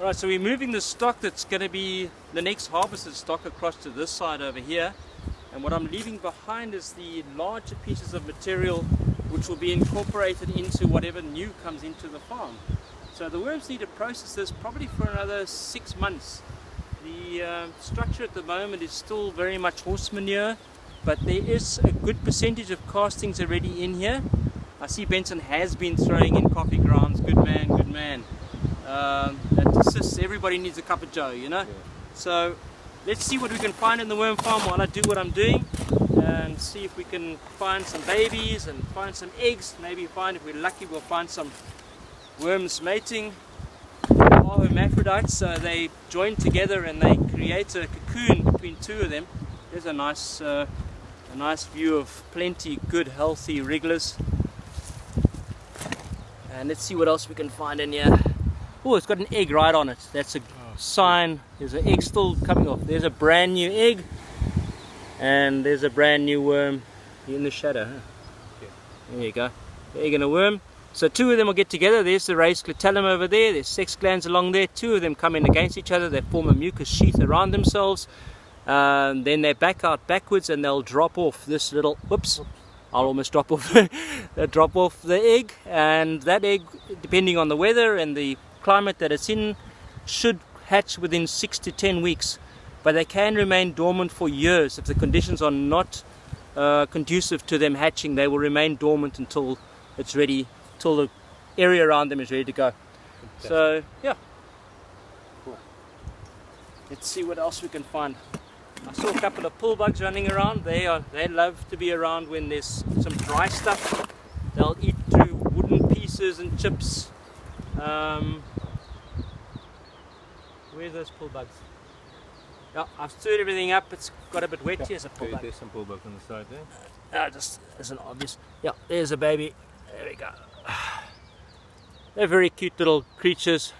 Alright, so we're moving the stock that's going to be the next harvested stock across to this side over here. And what I'm leaving behind is the larger pieces of material which will be incorporated into whatever new comes into the farm. So the worms need to process this probably for another 6 months. The structure at the moment is still very much horse manure, but there is a good percentage of castings already in here. I see Benson has been throwing in coffee grounds. Good man, good man. That assists. Everybody needs a cup of joe, you know. Yeah. So let's see what we can find in the worm farm while I do what I'm doing, and see if we can find some babies and find some eggs. Maybe if we're lucky, we'll find some worms mating. They are hermaphrodites, so they join together and they create a cocoon between two of them. There's a nice view of plenty good healthy wrigglers. And let's see what else we can find in here. Oh, it's got an egg right on it. That's a sign. There's an egg still coming off. There's a brand new egg, and there's a brand new worm in the shadow. Huh? Okay. There you go. The egg and a worm. So two of them will get together. There's the raised clitellum over there. There's sex glands along there. Two of them come in against each other. They form a mucus sheath around themselves. Then they back out backwards and they'll drop off this little, whoops, I'll almost drop off, they'll drop off the egg, and that egg, depending on the weather and the climate that it's in, should hatch within 6 to 10 weeks. But they can remain dormant for years. If the conditions are not conducive to them hatching, they will remain dormant until it's ready, till the area around them is ready to go. Fantastic. So yeah, Cool. let's see what else we can find. I saw a couple of pull bugs running around. They love to be around when there's some dry stuff. They'll eat through wooden pieces and chips. Where's those pull bugs? Yeah, I've stirred everything up. It's got a bit wet. Here's a pull bug. There's some pull bugs on the side there. Just as an obvious. Yeah, there's a baby. There we go. They're very cute little creatures,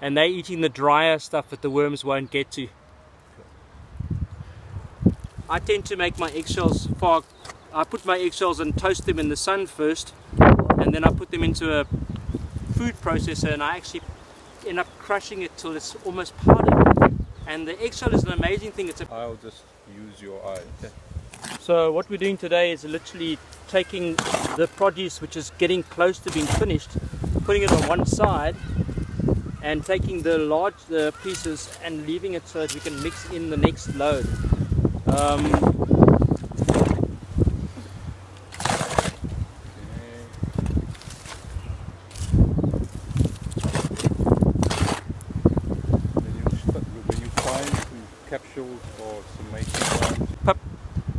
and they're eating the drier stuff that the worms won't get to. I tend to make my eggshells I put my eggshells and toast them in the sun first, and then I put them into a food processor, and I actually end up crushing it till it's almost powdered. And the eggshell is an amazing thing. I'll just use your eye. Okay. So what we're doing today is literally taking the produce which is getting close to being finished, putting it on one side, and taking the pieces and leaving it so that we can mix in the next load. When you find some capsules or some mating Pup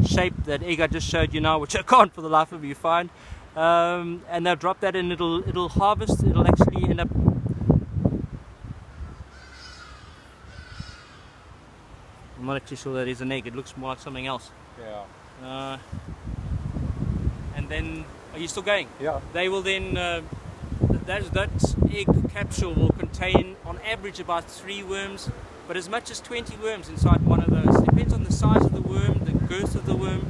shape, that egg I just showed you now, which I can't for the life of me find, and they'll drop that in. It'll harvest. It'll actually end up. I'm not actually sure that is an egg. It looks more like something else. yeah. And then, are you still going? Yeah. They will then, that egg capsule will contain on average about 3 worms, but as much as 20 worms inside one of those. Depends on the size of the worm, the girth of the worm,